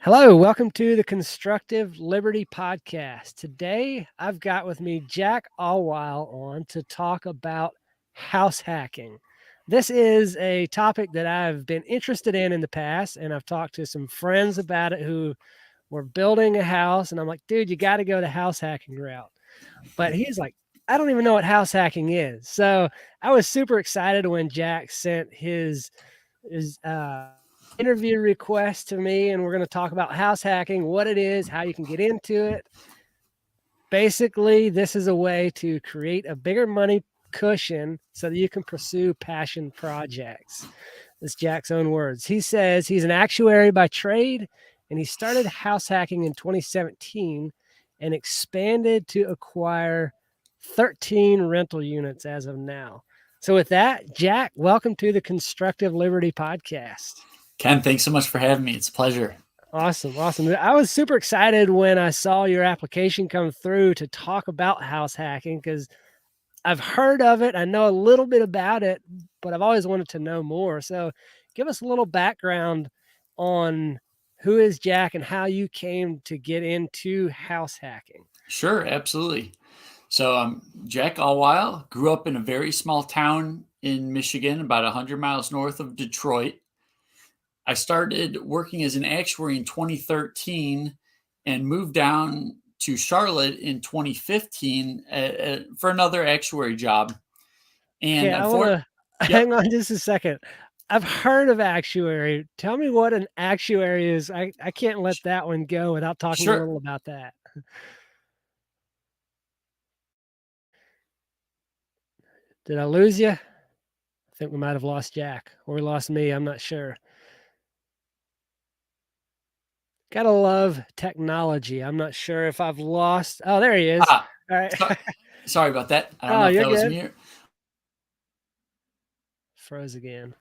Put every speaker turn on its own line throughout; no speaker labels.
Hello, welcome to the Constructive Liberty Podcast. Today, I've got with me Jack Allweil on to talk about house hacking. This is a topic that I've been interested in the past, and I've talked to some friends about it who were building a house, and I'm like, dude, you got to go the house hacking route. But he's like, I don't even know what house hacking is. So I was super excited when Jack sent his interview request to me, and we're going to talk about house hacking, what it is, how you can get into it. Basically, this is a way to create a bigger money cushion so that you can pursue passion projects. That's Jack's own words. He says he's an actuary by trade, and he started house hacking in 2017 and expanded to acquire 13 rental units as of now. So, with that, Jack, welcome to the Constructive Liberty Podcast.
Ken, thanks so much for having me. It's a pleasure.
Awesome. I was super excited when I saw your application come through to talk about house hacking because I've heard of it. I know a little bit about it, but I've always wanted to know more. So give us a little background on who is Jack and how you came to get into house hacking.
Sure, absolutely. So I'm Jack Allweil, grew up in a very small town in Michigan, about 100 miles north of Detroit. I started working as an actuary in 2013 and moved down to Charlotte in 2015 for another actuary job.
Okay,
And
I want to
yep,
hang on just a second. I've heard of actuary. Tell me what an actuary is. I can't let that one go without talking a
sure.
little about that. Did I lose you? I think we might have lost Jack or we lost me. I'm not sure. Gotta love technology. I'm not sure if I've lost. Oh, there he is.
Ah,
All right.
so- Sorry about that. I don't
Oh,
know if
you're
that was
good.
me.
Froze again.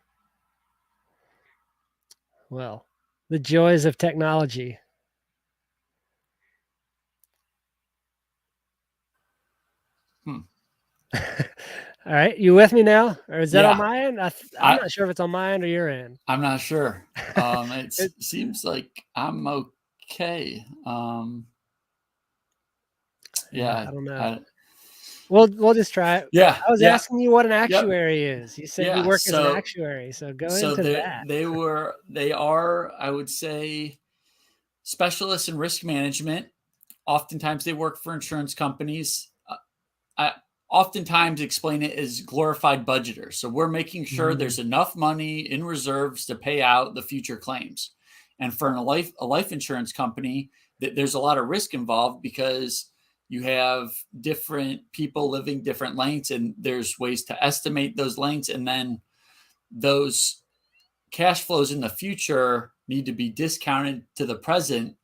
Well, the joys of technology.
Hmm.
All right, you with me now, or is that on
Yeah,
my end? I'm
I,
not sure if it's on my end or your end.
I'm not sure. It
It,
seems like I'm okay.
yeah,
Yeah,
I don't know.
I,
We'll just try it.
yeah,
I was
yeah,
asking you what an
yep,
actuary is. You said you
yeah.
work as an actuary, so go
So
into
they
that.
they are, I would say, specialists in risk management. Oftentimes, they work for insurance companies. I oftentimes explain it as glorified budgeters. So we're making sure
Mm,
there's enough money in reserves to pay out the future claims. And for a life insurance company, there's a lot of risk involved because you have different people living different lengths, and there's ways to estimate those lengths, and then those cash flows in the future need to be discounted to the present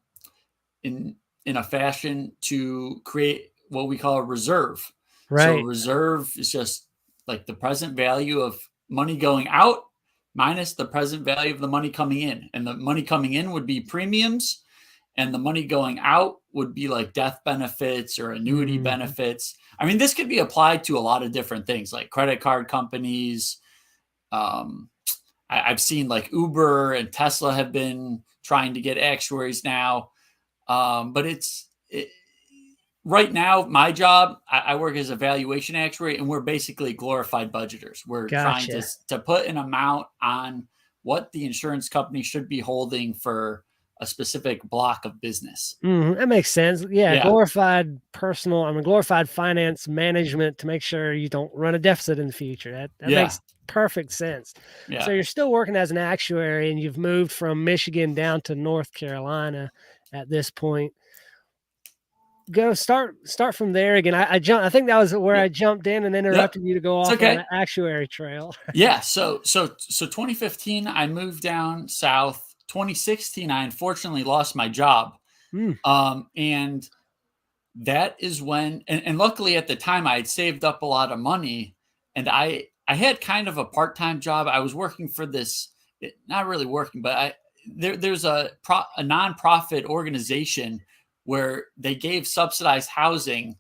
in in a fashion to create what we call a reserve. So a
right.
reserve is just like the present value of money going out minus the present value of the money coming in. And the money coming in would be premiums, and the money going out would be like death benefits or annuity
Mhm.
benefits. I mean, this could be applied to a lot of different things like credit card companies. Um, I've seen like Uber and Tesla have been trying to get actuaries now. But right now, my job, I work as a valuation actuary, and we're basically glorified budgeters. We're trying
Gotcha.
to put an amount on what the insurance company should be holding for a specific block of business.
That makes sense. Yeah,
Yeah,
glorified finance management to make sure you don't run a deficit in the future. That
yeah,
makes perfect sense. So
yeah.
you're still working as an actuary and you've moved from Michigan down to North Carolina at this point. Go start from there again. I think that was where
Yep,
I jumped in and
yep.
interrupted you to go
It's
off on
okay.
the actuary trail.
Yeah. So 2015, I moved down south. 2016, I unfortunately lost my job.
Mm,
And that is when, and luckily at the time I had saved up a lot of money, and I had kind of a part-time job. I was working for this, not really working, but there's a nonprofit organization where they gave subsidized housing,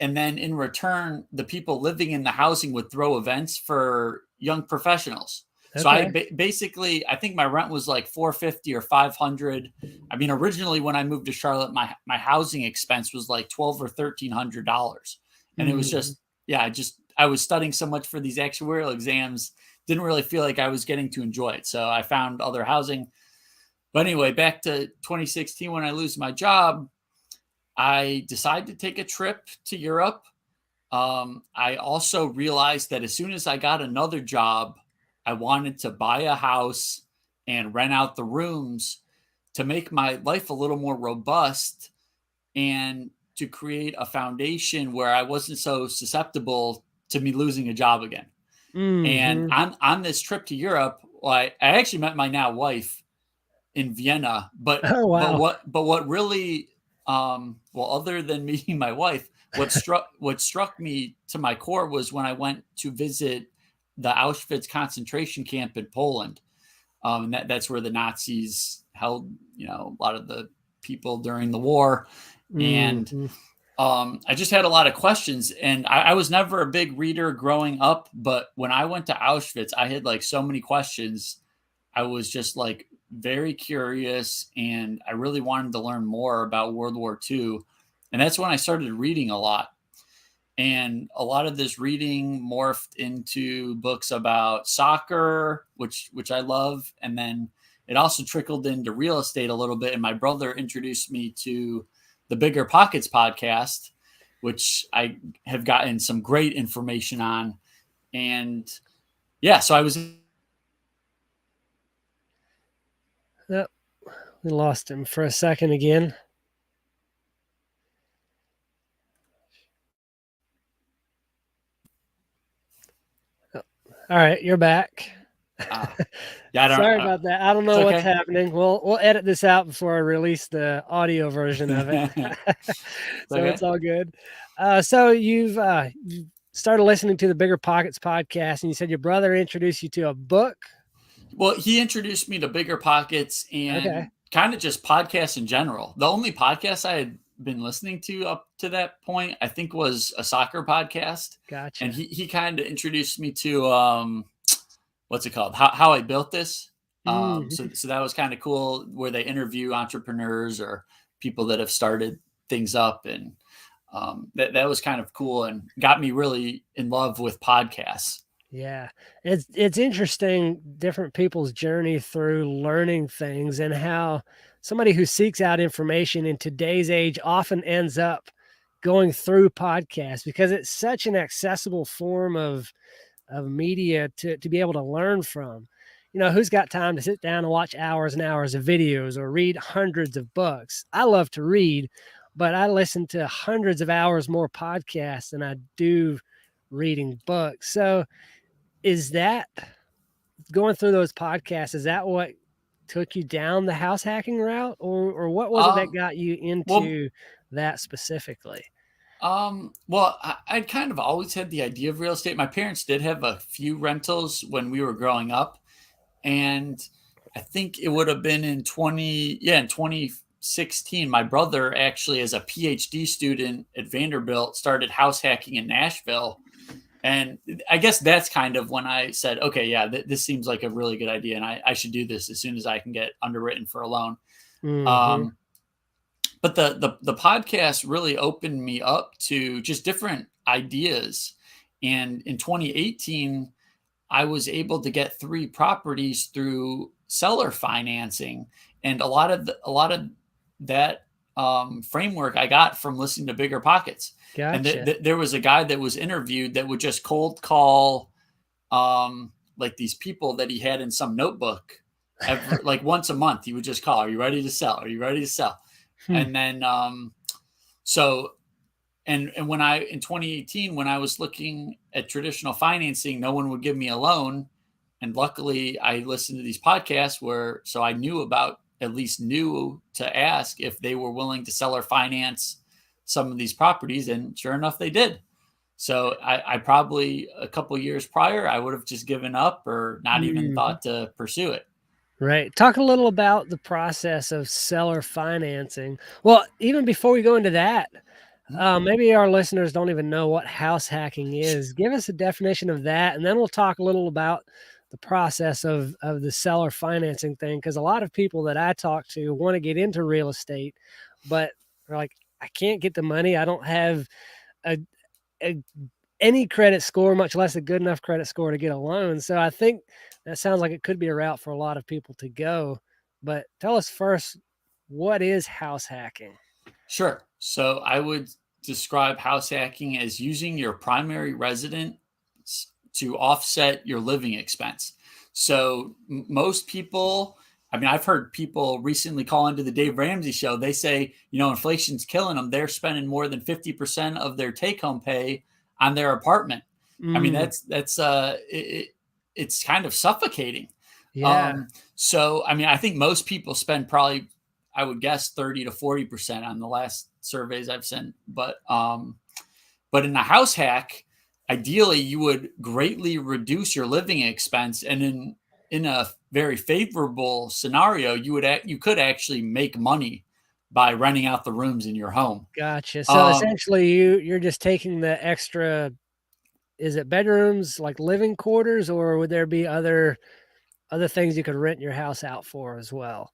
and then in return the people living in the housing would throw events for young professionals. So I
Okay.
basically, I think my rent was like 450 or 500. I mean, originally when I moved to Charlotte, my housing expense was like 12 or $1,300, and it was
Mhm.
just, yeah, I was studying so much for these actuarial exams, didn't really feel like I was getting to enjoy it. So I found other housing. But anyway, back to 2016 when I lose my job, I decided to take a trip to Europe. I also realized that as soon as I got another job, I wanted to buy a house and rent out the rooms to make my life a little more robust and to create a foundation where I wasn't so susceptible to me losing a job again. And
Mhm.
on this trip to Europe, well, I actually met my now wife in Vienna.
Oh, wow.
But what really well, other than meeting my wife, what struck me to my core was when I went to visit the Auschwitz concentration camp in Poland. And that's where the Nazis held, a lot of the people during the war. And
Mhm.
I just had a lot of questions, and I was never a big reader growing up, but when I went to Auschwitz, I had like so many questions. I was just like very curious, and I really wanted to learn more about World War II. And that's when I started reading a lot. And a lot of this reading morphed into books about soccer, which I love, and then it also trickled into real estate a little bit. And my brother introduced me to the Bigger Pockets podcast, which I have gotten some great information on. And yeah, so I was.
Yep, we lost him for a second again. Oh, all right, you're back.
Uh, yeah, I don't.
Sorry about that. I don't
It's
know what's
okay.
happening. We'll edit this out before I release the audio version of it.
It's
So it's
okay.
all good. So you've started listening to the Bigger Pockets podcast, and you said your brother introduced you to a book.
Well, he introduced me to Bigger Pockets
Okay,
and kind of just podcasts in general. The only podcast I had been listening to up to that point, I think, was a soccer podcast. And
gotcha.
he kind of introduced me to what's it called? How I built this.
Mhm.
So that was kind of cool, where they interview entrepreneurs or people that have started things up, and that was kind of cool and got me really in love with podcasts.
Yeah, it's interesting different people's journey through learning things and how somebody who seeks out information in today's age often ends up going through podcasts because it's such an accessible form of media to be able to learn from. You know, who's got time to sit down and watch hours and hours of videos or read hundreds of books? I love to read, but I listen to hundreds of hours more podcasts than I do reading books. So is that going through those podcasts, is that what took you down the house hacking route, or what was it that
Um,
got you
well,
into that specifically?
well, I'd kind of always had the idea of real estate. My parents did have a few rentals when we were growing up, and I think it would have been in 2016. My brother actually, as a PhD student at Vanderbilt, started house hacking in Nashville, and I guess that's kind of when I said, okay, yeah, this seems like a really good idea, and I should do this as soon as I can get underwritten for a loan.
Mhm.
Um, but the podcast really opened me up to just different ideas. And in 2018, I was able to get 3 properties through seller financing, and a lot of that framework I got from listening to Bigger Pockets. And
Gotcha.
there was a guy that was interviewed that would just cold call like these people that he had in some notebook. Every like once a month, he would just call, "Are you ready to sell? Are you ready to sell?"
Hmm.
And then so and when I in 2018, when I was looking at traditional financing, no one would give me a loan. And luckily I listened to these podcasts where so I knew about at least knew to ask if they were willing to sell or finance some of these properties. And sure enough, they did. So I probably a couple years prior, I would have just given up or not even
Mhm.
thought to pursue it.
Right. Talk a little about the process of seller financing. Well, even before we go into that, maybe our listeners don't even know what house hacking is. Give us a definition of that, and then we'll talk a little about the process of the seller financing thing, because a lot of people that I talk to want to get into real estate, but they're like, I can't get the money. I don't have a, a any credit score, much less a good enough credit score to get a loan. So I think that sounds like it could be a route for a lot of people to go. But tell us first, what is house hacking?
Sure. So I would describe house hacking as using your primary residence to offset your living expense. So most people, I mean, I've heard people recently call into the Dave Ramsey show. They say, inflation's killing them. They're spending more than 50% of their take home pay on their apartment. I mean,
Mm,
it's kind of suffocating.
yeah,
So, I mean, I think most people spend probably, I would guess, 30 to 40% on the last surveys I've seen. But in the house hack, ideally you would greatly reduce your living expense, and in a very favorable scenario, you could actually make money by renting out the rooms in your home.
gotcha. So
Um,
essentially, you're just taking the extra. Is it bedrooms like living quarters, or would there be other things you could rent your house out for as well?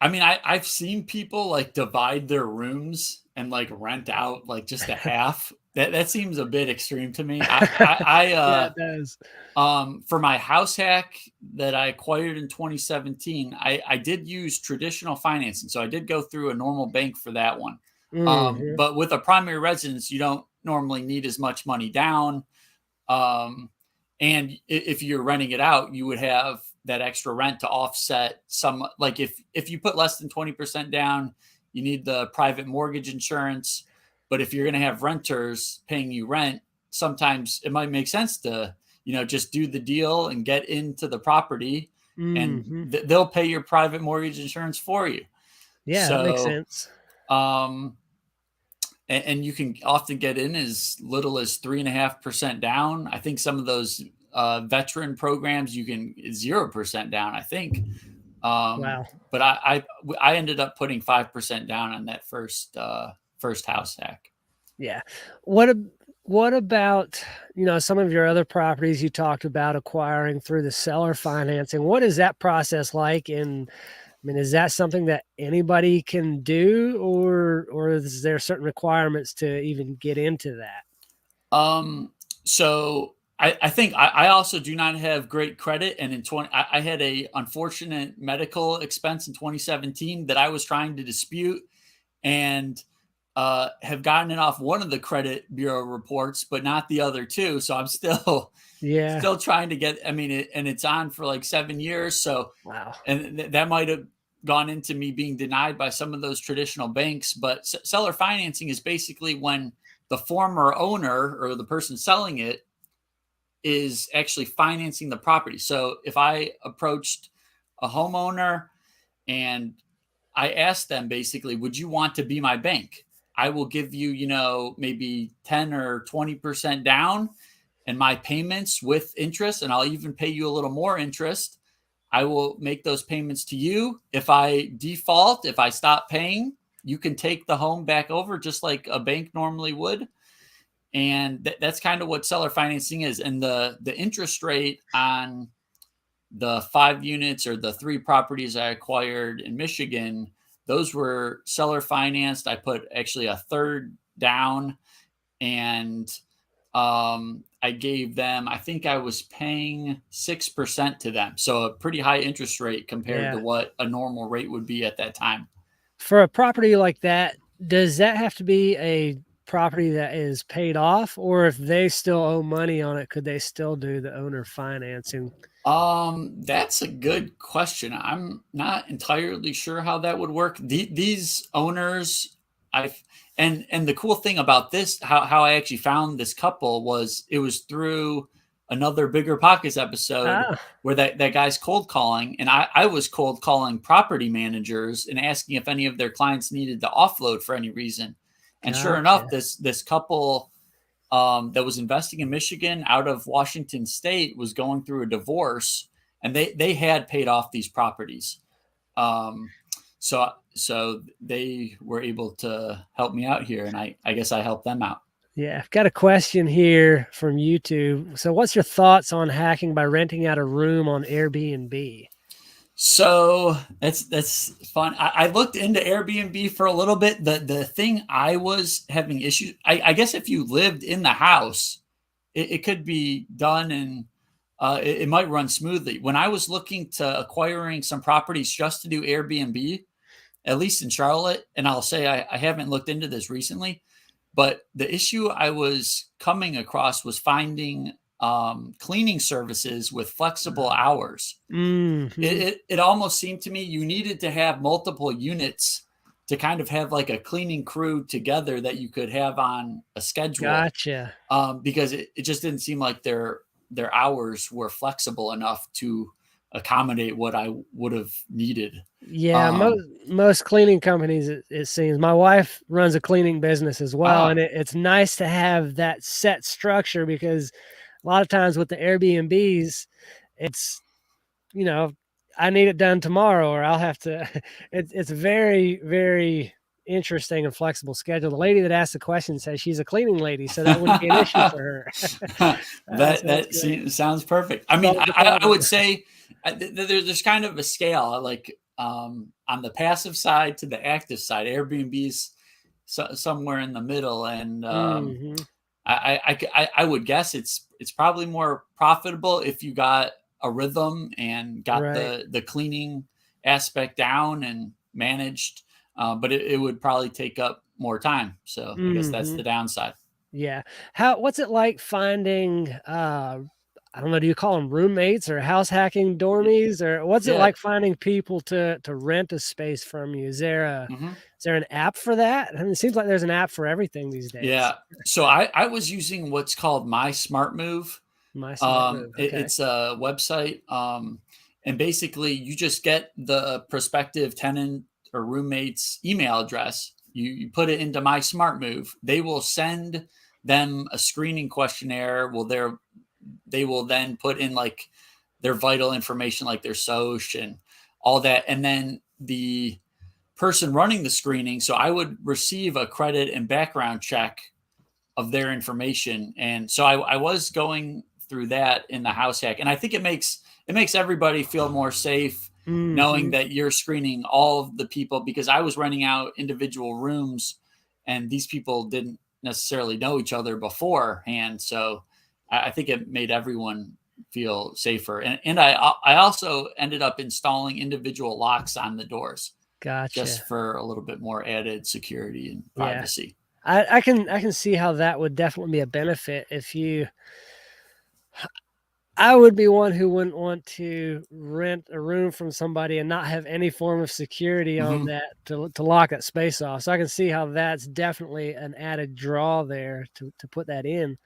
I mean, I've seen people like divide their rooms and like rent out like just a half. That seems a bit extreme to me.
Yeah, it does.
For my house hack that I acquired in 2017, I did use traditional financing. So I did go through a normal bank for that one.
Mhm.
But with a primary residence, you don't normally need as much money down. Um, and if you're renting it out, you would have that extra rent to offset some. Like if you put less than 20% down, you need the private mortgage insurance. But if you're going to have renters paying you rent, sometimes it might make sense to just do the deal and get into the property, and
Mhm.
they'll pay your private mortgage insurance for you.
Yeah, that makes
So
sense.
um, and you can often get in as little as 3.5% down. I think some of those veteran programs you can 0% down. I think,
Wow.
but I ended up putting 5% down on that first house hack.
Yeah. What ab what about, some of your other properties you talked about acquiring through the seller financing? What is that process like? And I mean, is that something that anybody can do, or is there certain requirements to even get into that?
So I think I also do not have great credit, and I had a unfortunate medical expense in 2017 that I was trying to dispute, and have gotten it off one of the credit bureau reports, but not the other two. So I'm still
Yeah.
still trying to get. I mean, and it's on for like 7 years. So,
Wow.
and that might have gone into me being denied by some of those traditional banks. But seller financing is basically when the former owner or the person selling it is actually financing the property. So if I approached a homeowner and I asked them basically, would you want to be my bank? I will give you, maybe 10 or 20% down and my payments with interest, and I'll even pay you a little more interest. I will make those payments to you. If I default, if I stop paying, you can take the home back over just like a bank normally would. And that's kind of what seller financing is. And the interest rate on the 5 units or the 3 properties I acquired in Michigan, those were seller financed. I put actually a third down, and I gave them, I think I was paying 6% to them. So a pretty high interest rate compared to
Yeah.
what a normal rate would be at that time.
For a property like that, does that have to be a property that is paid off, or if they still owe money on it, could they still do the owner financing?
That's a good question. I'm not entirely sure how that would work. These owners, I've and the cool thing about this, how I actually found this couple was it was through another Bigger Pockets episode
Ah,
where that guy's cold calling, and I was cold calling property managers and asking if any of their clients needed to offload for any reason. And sure enough,
gotcha.
this couple that was investing in Michigan out of Washington State was going through a divorce, and they had paid off these properties. Um, so they were able to help me out here, and I guess I helped them out.
Yeah, I've got a question here from YouTube. So, what's your thoughts on hacking by renting out a room on Airbnb?
So that's fun. I looked into Airbnb for a little bit. The thing I was having issues. I guess if you lived in the house, it could be done and it might run smoothly. When I was looking to acquiring some properties just to do Airbnb, at least in Charlotte, and I'll say I haven't looked into this recently, but the issue I was coming across was finding cleaning services with flexible hours.
Mm-hmm.
It almost seemed to me you needed to have multiple units to kind of have like a cleaning crew together that you could have on a schedule,
Gotcha.
because it just didn't seem like their hours were flexible enough to accommodate what I would have needed.
Yeah,
Um,
most cleaning companies, it seems. My wife runs a cleaning business as well, and
ah,
it's nice to have that set structure because a lot of times with the Airbnbs, it's you know, I need it done tomorrow, or I'll have to. It's very very interesting and flexible schedule. The lady that asked the question says she's a cleaning lady, so that wouldn't be an issue for her.
that
So that's
that
great.
sounds perfect. I mean,
Solve the
I
problem.
would say there's kind of a scale, like on the passive side to the active side. Airbnb's somewhere in the middle, and
Hmm.
I would guess it's probably more profitable if you got a rhythm and got
Right.
the cleaning aspect down and managed, but it would probably take up more time. So I guess that's
Hmm.
the downside.
Yeah. What's it like finding I don't know, do you call them roommates or house hacking dormies, or what's it
Yeah.
like finding people to rent a space from you?
Hmm.
Is there an app for that? I mean, it seems like there's an app for everything these days.
Yeah. So I was using what's called My Smart Move.
My smart move. Okay.
It's a website, and basically you just get the prospective tenant or roommate's email address. You put it into My Smart Move. They will send them a screening questionnaire. They will then put in like their vital information, like their social and all that, and then the person running the screening. So I would receive a credit and background check of their information. And so I was going through that in the house hack, and I think it makes everybody feel more safe knowing
Hmm.
that you're screening all of the people, because I was renting out individual rooms, and these people didn't necessarily know each other beforehand. So I think it made everyone feel safer, and I also ended up installing individual locks on the doors just
Gotcha.
for a little bit more added security and
Yeah.
privacy.
I can see how that would definitely be a benefit if you I would be one who wouldn't want to rent a room from somebody and not have any form of security on
Hmm.
that to lock that space off. So I can see how that's definitely an added draw there to put that in.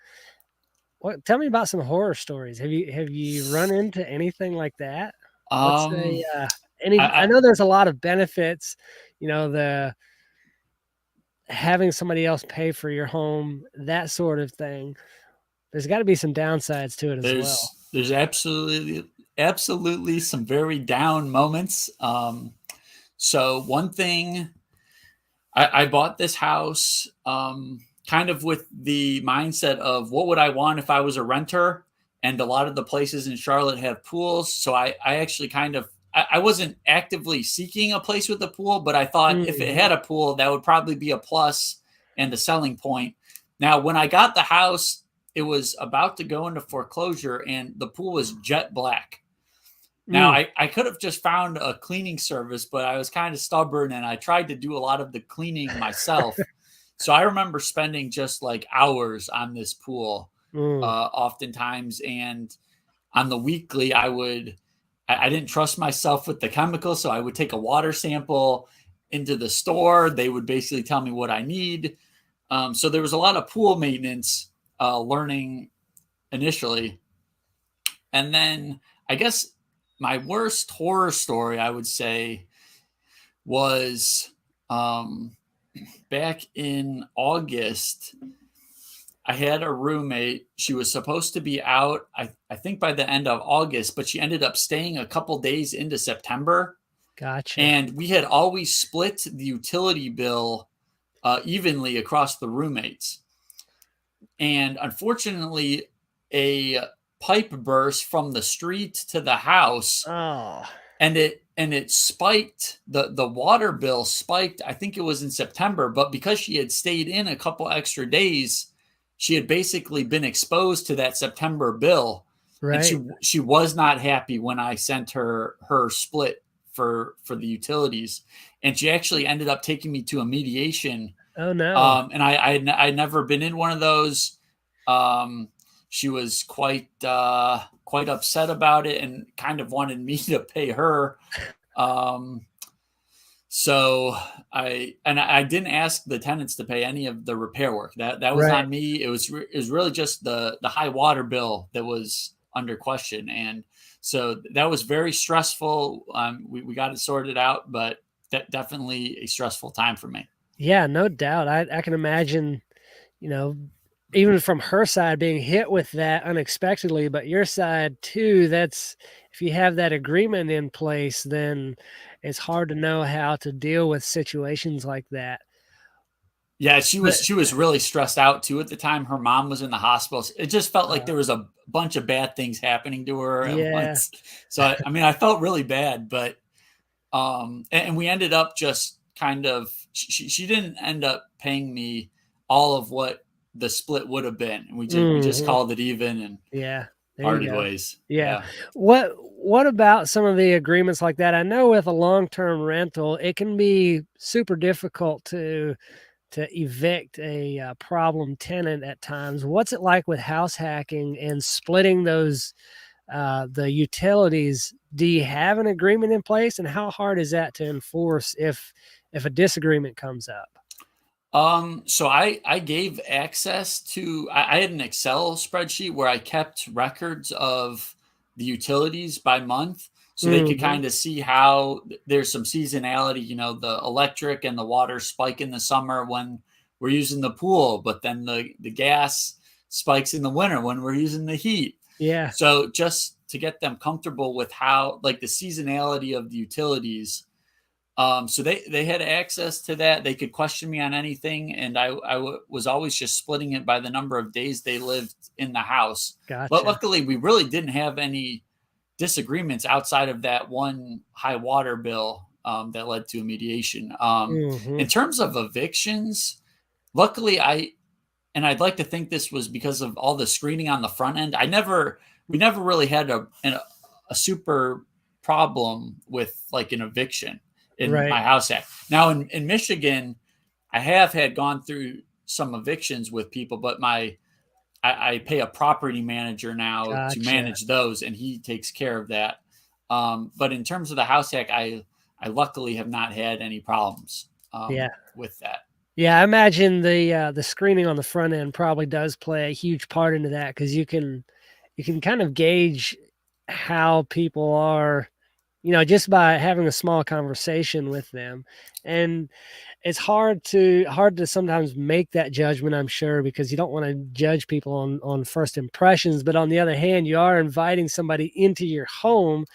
What tell me about some horror stories. Have you run into anything like that? What's
Um,
any I
I
know there's a lot of benefits, the having somebody else pay for your home, that sort of thing. There's got to be some downsides to it as well.
there's absolutely some very down moments. So one thing, I bought this house kind of with the mindset of what would I want if I was a renter, and a lot of the places in Charlotte have pools. So I actually kind of I wasn't actively seeking a place with a pool, but I thought if it
Mhm.
had a pool, that would probably be a plus and a selling point. Now, when I got the house, it was about to go into foreclosure, and the pool was jet black. Now,
Mm.
I could have just found a cleaning service, but I was kind of stubborn and I tried to do a lot of the cleaning myself. So I remember spending just like hours on this pool,
Mm.
oftentimes. And on the weekly, I didn't trust myself with the chemicals. So I would take a water sample into the store. They would basically tell me what I need. So there was a lot of pool maintenance learning initially. And then I guess my worst horror story, I would say, was um, back in August. I had a roommate. She was supposed to be out, I think, by the end of August, but she ended up staying a couple days into September.
Gotcha.
And we had always split the utility bill evenly across the roommates. and unfortunately, a pipe burst from the street to the house,
Oh,
and it spiked. The water bill spiked. I think it was in September, but because she had stayed in a couple extra days, she had basically been exposed to that September bill, and
right.
she was not happy when I sent her split for the utilities, and she actually ended up taking me to a mediation.
Oh no.
And I'd never been in one of those. Um, she was quite upset about it and kind of wanted me to pay her. Um, so I didn't ask the tenants to pay any of the repair work. That was
Right.
on me. It was really just the high water bill that was under question, and so that was very stressful. We got it sorted out, but definitely a stressful time for me.
Yeah, no doubt. I can imagine, you know, even from her side being hit with that unexpectedly, but your side too, that's if you have that agreement in place, then it's hard to know how to deal with situations like that.
Yeah, she
But
was she was really stressed out too at the time. Her mom was in the hospital. It just felt like
uh,
there was a bunch of bad things happening to her at
yeah,
once. So I mean, I felt really bad, but and we ended up just kind of she didn't end up paying me all of what the split would have been. And we just
mhm,
called it even and
yeah, there you
parted
go.
ways.
Yeah.
Yeah.
What about some of the agreements like that? I know with a long-term rental, it can be super difficult to evict a problem tenant at times. What's it like with house hacking and splitting those the utilities? Do you have an agreement in place, and how hard is that to enforce if a disagreement comes up?
So I gave access to I had an Excel spreadsheet where I kept records of the utilities by month so they could
Hmm.
kind of see how there's some seasonality, the electric and the water spike in the summer when we're using the pool, but then the gas spikes in the winter when we're using the heat.
Yeah,
So just to get them comfortable with how like the seasonality of the utilities, so they had access to that. They could question me on anything, and was always just splitting it by the number of days they lived in the house. But
gotcha.
luckily, we really didn't have any disagreements outside of that one high water bill that led to a mediation.
Hmm.
In terms of evictions, luckily I'd like to think this was because of all the screening on the front end. We never really had a super problem with like an eviction in
Right.
my house act. Now in Michigan, I have had gone through some evictions with people, but I pay a property manager now to
Gotcha.
manage those, and he takes care of that. But in terms of the house hack, I luckily have not had any problems
Yeah.
with that.
Yeah, I imagine the screening on the front end probably does play a huge part into that because you can kind of gauge how people are, just by having a small conversation with them. And it's hard to sometimes make that judgment, I'm sure, because you don't want to judge people on first impressions. But on the other hand, you are inviting somebody into your home,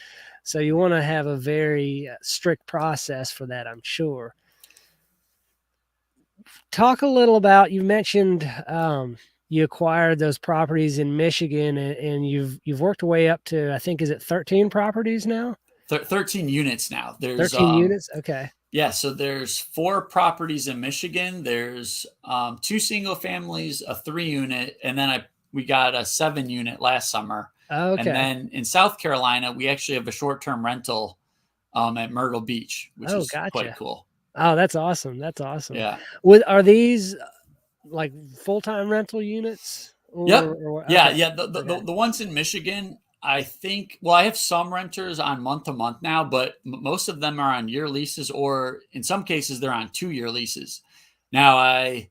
so you want to have a very strict process for that, I'm sure. Talk a little about, you mentioned you acquired those properties in Michigan, and you've worked your way up to, I think, is it 13 properties now?
13 units now.
13 units? Okay.
Yeah, so there's 4 properties in Michigan. There's 2 single families, a 3 unit, and then we got a 7 unit last summer. And
Okay.
then in South Carolina, we actually have a short-term rental at Myrtle Beach, which
Oh,
is quite
gotcha.
cool.
Oh, that's awesome. That's awesome.
Yeah.
Are these like full-time rental units
Yep. Yeah,
okay.
yeah. The
Okay.
the ones in Michigan, I think. Well, I have some renters on month to month now, but most of them are on year leases, or in some cases, they're on 2 year leases. Now, I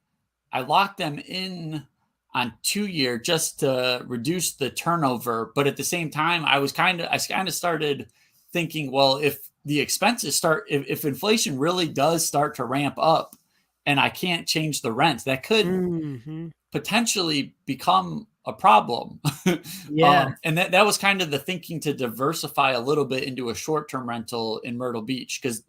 locked them in on 2 year just to reduce the turnover, but at the same time, I kind of started thinking, well, if the expenses if inflation really does start to ramp up, and I can't change the rent, that could
Mhm.
potentially become a problem.
Yeah.
And that was kind of the thinking to diversify a little bit into a short term rental in Myrtle Beach because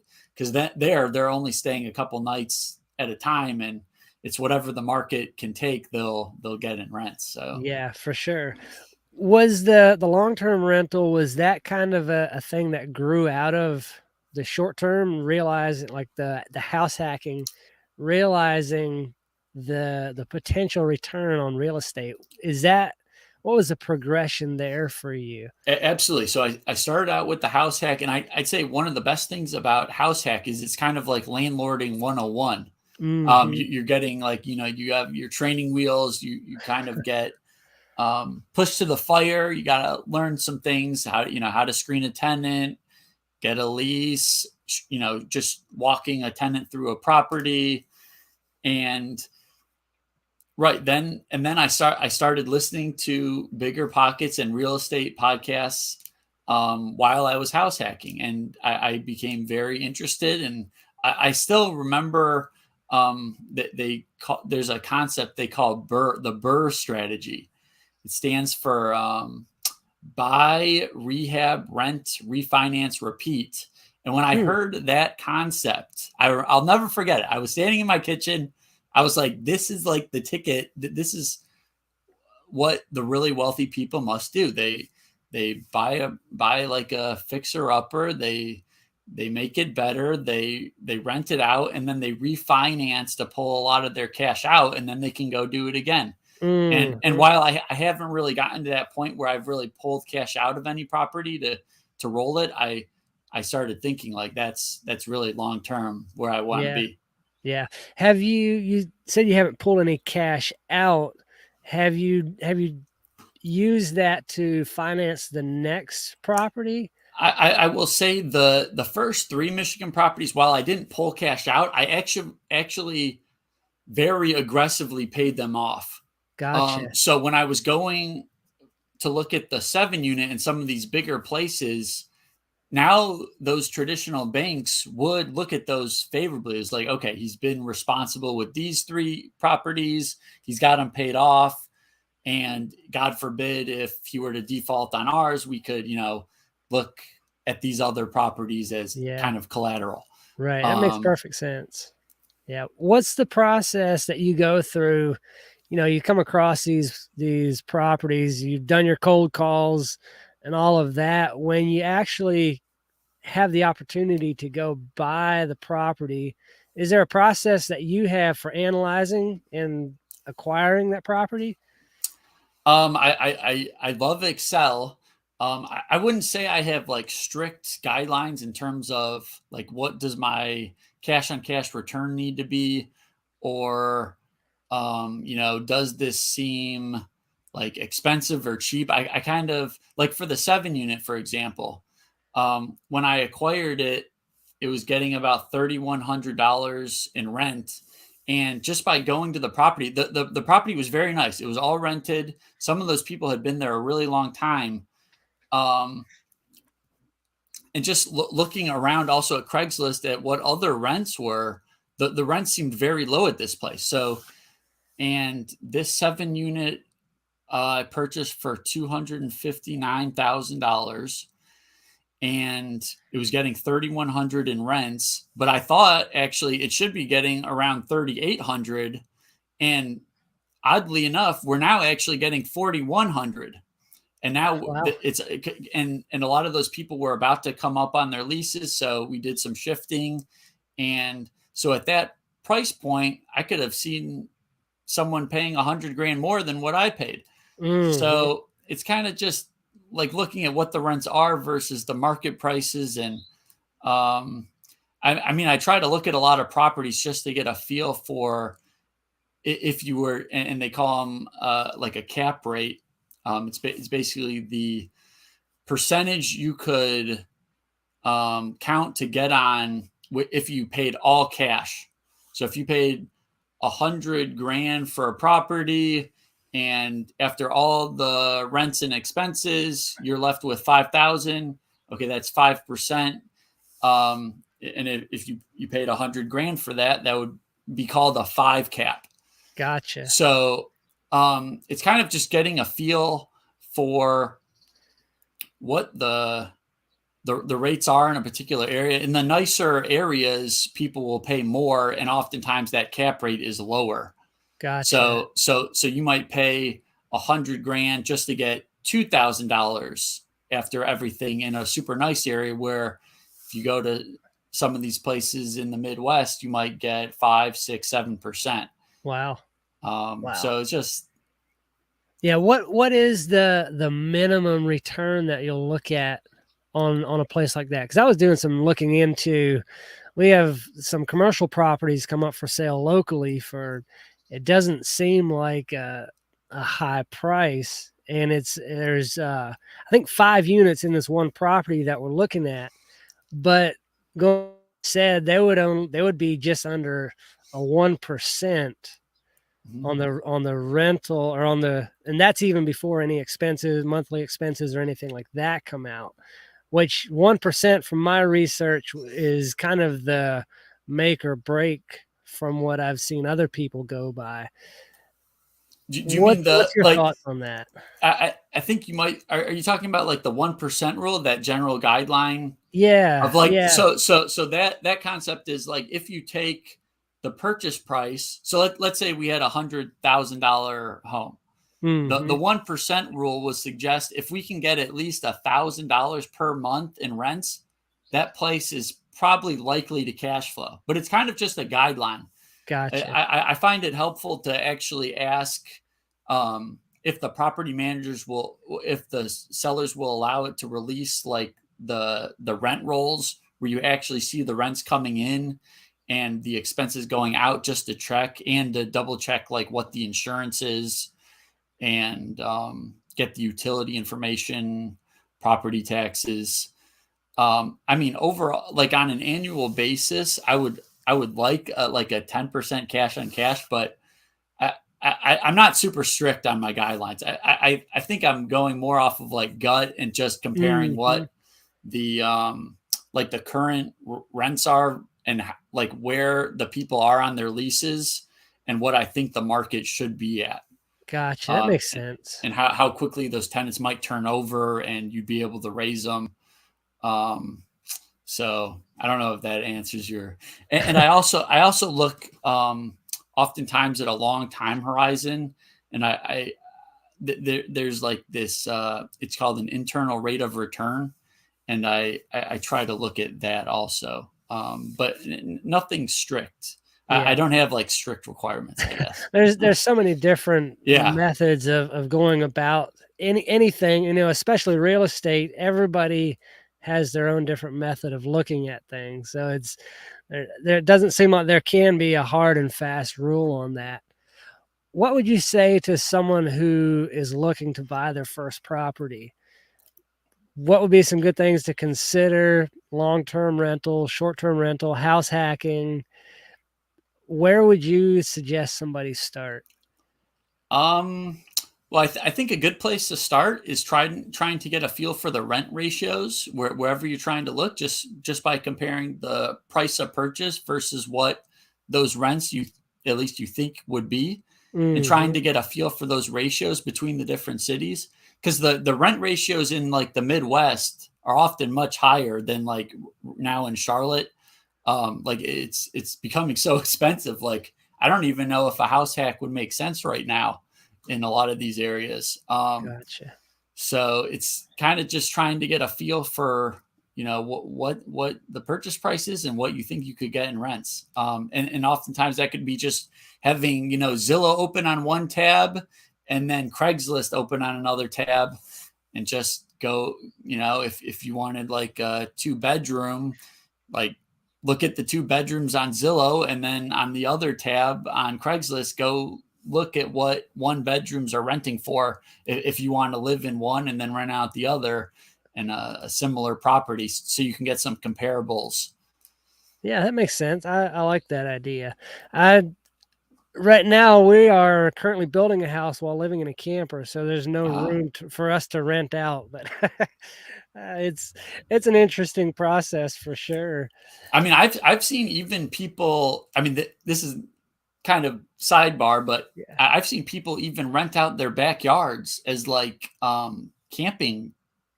they're only staying a couple nights at a time, and it's whatever the market can take, they'll get in rents. So
Yeah, for sure. Was the long-term rental, was that kind of a thing that grew out of the short term, realizing like the house hacking, realizing the potential return on real estate? Is that what was the progression there for you?
absolutely. So I started out with the house hack, and I'd say one of the best things about house hack is it's kind of like landlording 101.
Mhm.
You're getting like, you have your training wheels, you kind of get pushed to the fire. You got to learn some things, how to screen a tenant, get a lease, just walking a tenant through a property. And right then, and then I started listening to Bigger Pockets and real estate podcasts while I was house hacking, and I became very interested. And I still remember that there's a concept they call the Burr strategy. It stands for buy, rehab, rent, refinance, repeat. And when I
Hmm.
heard that concept, I'll never forget it. I was standing in my kitchen. I was like, this is like the ticket. This is what the really wealthy people must do. They buy like a fixer upper. They make it better. They rent it out, and then they refinance to pull a lot of their cash out, and then they can go do it again. And
Mhm.
while I haven't really gotten to that point where I've really pulled cash out of any property to roll it, I started thinking like that's really long term where I want to
Yeah.
be.
Yeah. Have you said you haven't pulled any cash out. Have you used that to finance the next property?
I will say the first three Michigan properties, while I didn't pull cash out, I actually very aggressively paid them off.
Gotcha.
So when I was going to look at the 7 unit in some of these bigger places, now those traditional banks would look at those favorably. It's like, okay, he's been responsible with these three properties, he's got them paid off, and God forbid if he were to default on ours, we could, look at these other properties as
Yeah.
kind of collateral.
Right. That makes
um,
perfect sense. Yeah. What's the process that you go through? You come across these properties, you've done your cold calls and all of that. When you actually have the opportunity to go buy the property, is there a process that you have for analyzing and acquiring that property?
I love Excel. I wouldn't say I have like strict guidelines in terms of like what does my cash on cash return need to be, or does this seem like expensive or cheap? I kind of like for the 7 unit, for example. When I acquired it, it was getting about $3,100 in rent. And just by going to the property, the property was very nice. It was all rented. Some of those people had been there a really long time. Um, and just looking around also at Craigslist at what other rents were, the rents seemed very low at this place. So, and this 7 unit I purchased for $259,000, and it was getting 3,100 in rents. But I thought actually it should be getting around 3,800, and oddly enough, we're now actually getting 4,100. And now
Wow.
it's and a lot of those people were about to come up on their leases, so we did some shifting. And so at that price point, I could have seen someone paying 100 grand more than what I paid.
Hmm.
So it's kind of just like looking at what the rents are versus the market prices. And um, I mean, I try to look at a lot of properties just to get a feel for if you were, and they call them like a cap rate. It's basically the percentage you could count to get on if you paid all cash. So if you paid 100 grand for a property, and after all the rents and expenses, you're left with 5,000. Okay, that's 5%. And if you paid 100 grand for that, that would be called a five cap.
Gotcha.
So it's kind of just getting a feel for what the the rates are in a particular area. In the nicer areas, people will pay more, and oftentimes that cap rate is lower.
Gotcha.
So you might pay $100,000 just to get $2,000 after everything in a super nice area. Where if you go to some of these places in the Midwest, you might get 5, 6, 7%.
Wow. Wow.
So it's just
Yeah, what is the minimum return that you'll look at on a place like that? Because I was doing some looking into. We have some commercial properties come up for sale locally for. It doesn't seem like a high price, and there's I think 5 units in this one property that we're looking at, but going said they would be just under a 1% on the rental or on the, and that's even before any expenses, monthly expenses or anything like that come out, which 1% from my research is kind of the make or break from what I've seen other people go by.
do you mean the
What's your
like?
thoughts on that?
I think you might. Are you talking about like the 1% rule, that general guideline of
Yeah,
like
yeah.
so that concept is like if you take the purchase price. So let's say we had $100,000 home. The
Hmm.
1% rule would suggest if we can get at least $1,000 per month in rents, that place is probably likely to cash flow. But it's kind of just a guideline.
Gotcha.
I find it helpful to actually ask if the property managers will, if the sellers will allow it to release like the rent rolls where you actually see the rents coming in and the expenses going out, just to check and to double check like what the insurance is, and get the utility information, property taxes. I mean, overall, like on an annual basis, I would like a 10% cash on cash, but I'm not super strict on my guidelines. I think I'm going more off of like gut and just comparing
Hmm.
what the like the current rents are, and like where the people are on their leases, and what I think the market should be at,
Gotcha. That
um,
makes
and,
sense.
and how quickly those tenants might turn over, and you'd be able to raise them. Um, so I don't know if that answers your. And I also look oftentimes at a long time horizon, and there's like this. It's called an internal rate of return, and I try to look at that also. But nothing strict. I
Yeah.
don't have like strict requirements, I guess.
There's so many different
Yeah.
methods of going about anything, especially real estate. Everybody has their own different method of looking at things. So there doesn't seem like there can be a hard and fast rule on that. What would you say to someone who is looking to buy their first property? What would be some good things to consider? Long-term rental, short-term rental, house hacking. Where would you suggest somebody start?
Um, well, I think a good place to start is trying to get a feel for the rent ratios wherever you're trying to look, just by comparing the price of purchase versus what those rents you at least you think would be, and trying
Mhm.
to get a feel for those ratios between the different cities, because the rent ratios in like the Midwest are often much higher than like now in Charlotte. Like it's becoming so expensive. Like I don't even know if a house hack would make sense right now in a lot of these areas.
Gotcha.
So it's kind of just trying to get a feel for what the purchase price is and what you think you could get in rents. And oftentimes that could be just having Zillow open on one tab and then Craigslist open on another tab, and just go, if you wanted like a 2 bedroom, like look at the 2 bedrooms on Zillow, and then on the other tab on Craigslist, go look at what 1 bedrooms are renting for if you want to live in one and then rent out the other in a similar property, so you can get some comparables.
Yeah, that makes sense. I like that idea. I Right now we are currently building a house while living in a camper, so there's no
Uh,
room for us to rent out. But it's it's an interesting process for sure.
I mean, I've seen even people. I mean, this is kind of sidebar, but
Yeah.
I've seen people even rent out their backyards as like camping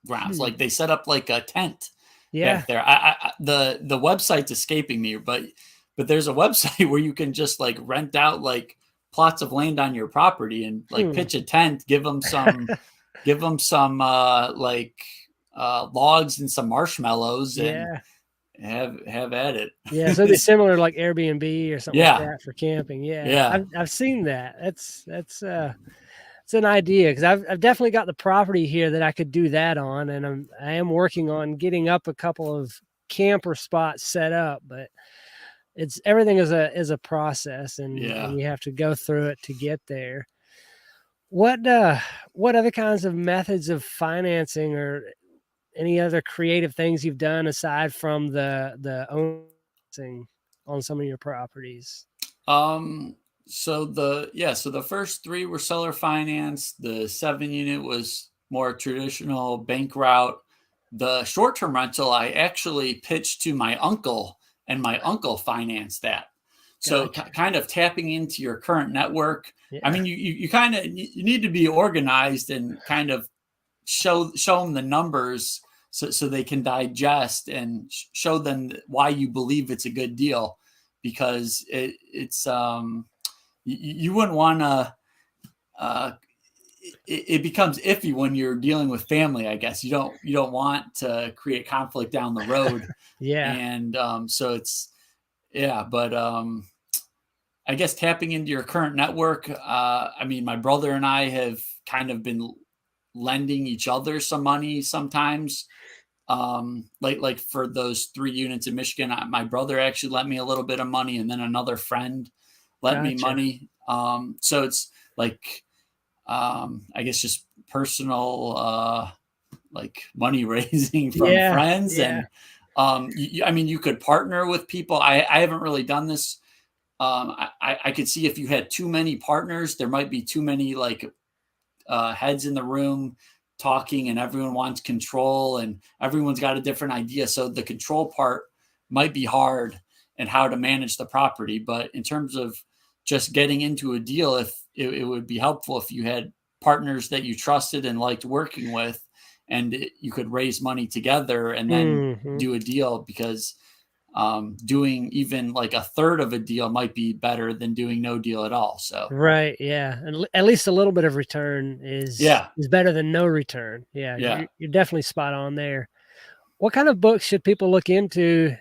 grounds.
Hmm.
Like they set up like a tent
Yeah.
back there. The website's escaping me, but there's a website where you can just like rent out like plots of land on your property and like
Hmm.
pitch a tent, give them some logs and some marshmallows and
Yeah.
have at it.
Yeah, so it'd be similar to like Airbnb or something like
Yeah,
that for camping. Yeah,
yeah,
I've seen that. It's an idea because I've definitely got the property here that I could do that on, and I am working on getting up a couple of camper spots set up, but it's everything is a process, and
yeah.
you have to go through it to get there. What uh what other kinds of methods of financing or any other creative things you've done aside from the owning on some of your properties?
Um, so the first three were seller finance. The 7 unit was more traditional bank route. The short term rental, I actually pitched to my uncle, and my uncle financed that. So
Gotcha.
kind of tapping into your current network. I
Yeah.
mean, you kind of you need to be organized and kind of show them the numbers so they can digest and show them why you believe it's a good deal, because it's you wouldn't want to uh, it becomes iffy when you're dealing with family. I guess you don't want to create conflict down the road.
Yeah.
And so it's yeah, but I guess tapping into your current network. I mean, my brother and I have kind of been lending each other some money sometimes. Like for those 3 units in Michigan, my brother actually lent me a little bit of money, and then another friend lent me
Gotcha.
money. So it's like I guess just personal like money raising from
Yeah.
friends.
Yeah.
And I mean, you could partner with people. I haven't really done this. I could see if you had too many partners, there might be too many like heads in the room talking, and everyone wants control, and everyone's got a different idea. So the control part might be hard, and how to manage the property. But in terms of just getting into a deal, if it would be helpful if you had partners that you trusted and liked working with, and you could raise money together and then
Hmm.
do a deal, because doing even like a third of a deal might be better than doing no deal at all. So
Right. Yeah. And at least a little bit of return
yeah,
is better than no return. Yeah.
yeah.
You're definitely spot on there. What kind of books should people look into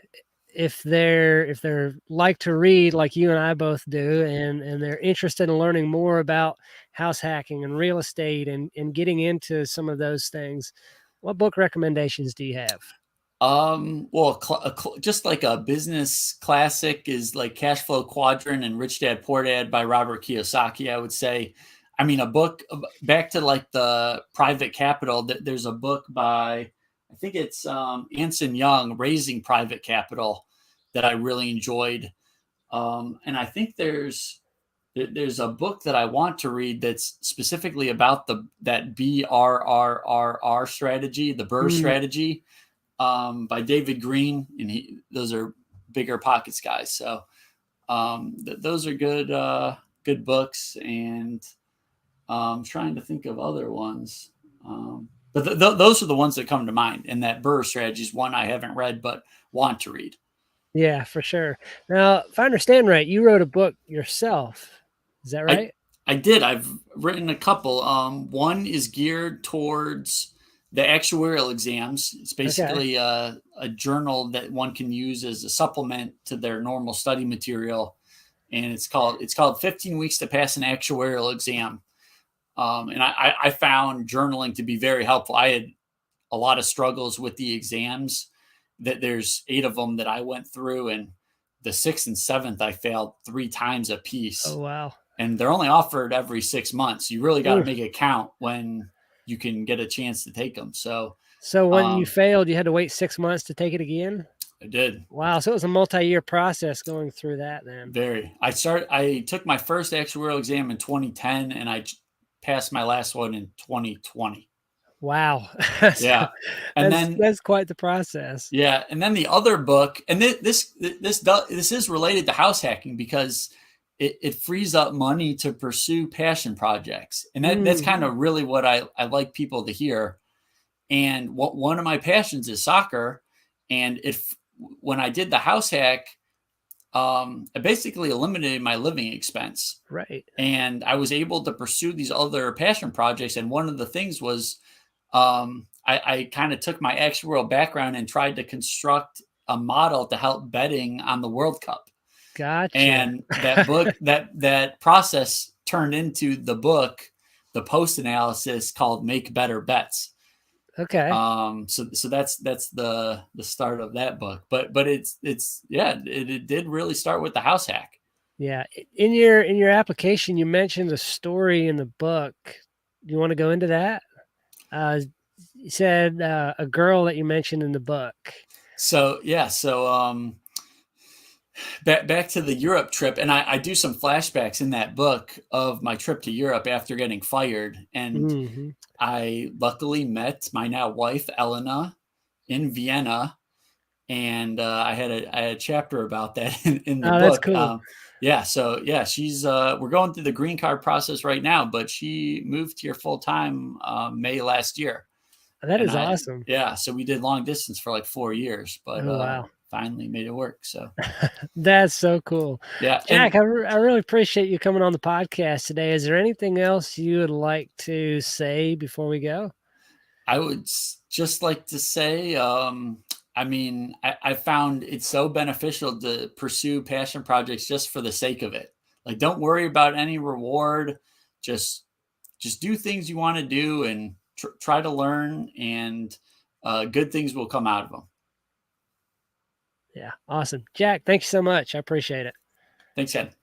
if they're like to read like you and I both do, and they're interested in learning more about house hacking and real estate and getting into some of those things? What book recommendations do you have?
Well, just like a business classic is like Cash Flow Quadrant and Rich Dad Poor Dad by Robert Kiyosaki, I would say. I mean, a book back to like the private capital. There's a book by, I think it's Anson Young, Raising Private Capital, that I really enjoyed. And I think there's a book that I want to read that's specifically about that BRRRR strategy, the Burr
Mm,
strategy, by David Green, and those are bigger pockets guys. So those are good books, and trying to think of other ones. But those are the ones that come to mind. And that Burr strategy is one I haven't read but want to read.
yeah, for sure. Now, if I understand right, you wrote a book yourself. Is that
I
right?
I did. I've written a couple. One is geared towards the actuarial exams. It's
Okay.
basically a journal that one can use as a supplement to their normal study material, and it's called 15 Weeks to Pass an Actuarial Exam. And I found journaling to be very helpful. I had a lot of struggles with the exams. That there's 8 of them that I went through, and the sixth and seventh I failed 3 times a
Oh,
piece,
wow.
and they're only offered every 6 months. You really got to
Ooh.
make it count when you can get a chance to take them. So
So when you
um,
failed, you had to wait 6 months to take it again?
I did.
Wow. So it was a multi-year process going through that then.
Very. I took my first actuarial exam in 2010, and I passed my last one in 2020.
Wow. So
Yeah, and then
that's quite the process.
yeah, and then the other book, and this is related to house hacking, because it frees up money to pursue passion projects, and that's kind
Mhm.
of really what I like people to hear. And one of my passions is soccer, And when I did the house hack, I basically eliminated my living expense.
Right.
And I was able to pursue these other passion projects. And one of the things was I kind of took my actuarial background and tried to construct a model to help betting on the World Cup.
Gotcha.
And that book, that process turned into the book, the post analysis called "Make Better Bets."
Okay.
So that's the start of that book. But it's yeah, it did really start with the house hack.
Yeah. In your application, you mentioned a story in the book. Do you want to go into that? You said a girl that you mentioned in the book.
So yeah, so back to the Europe trip, and I do some flashbacks in that book of my trip to Europe after getting fired, and
Mm-hmm.
I luckily met my now wife Elena in Vienna, and I had a chapter about that in the
Oh, that's
book.
cool.
Yeah, so yeah, she's we're going through the green card process right now, but she moved here full time May last year,
That
and
is awesome.
yeah, so we did long distance for like 4 years, but
Oh, wow.
finally made it work. So
That's so cool.
yeah,
Jack, I really appreciate you coming on the podcast today. Is there anything else you would like to say before we go?
I would just like to say, I mean, I found it so beneficial to pursue passion projects just for the sake of it. Like, don't worry about any reward. Just just do things you want to do and try to learn, and good things will come out of them.
Yeah, awesome. Jack, thanks so much. I appreciate it.
Thanks, Ed.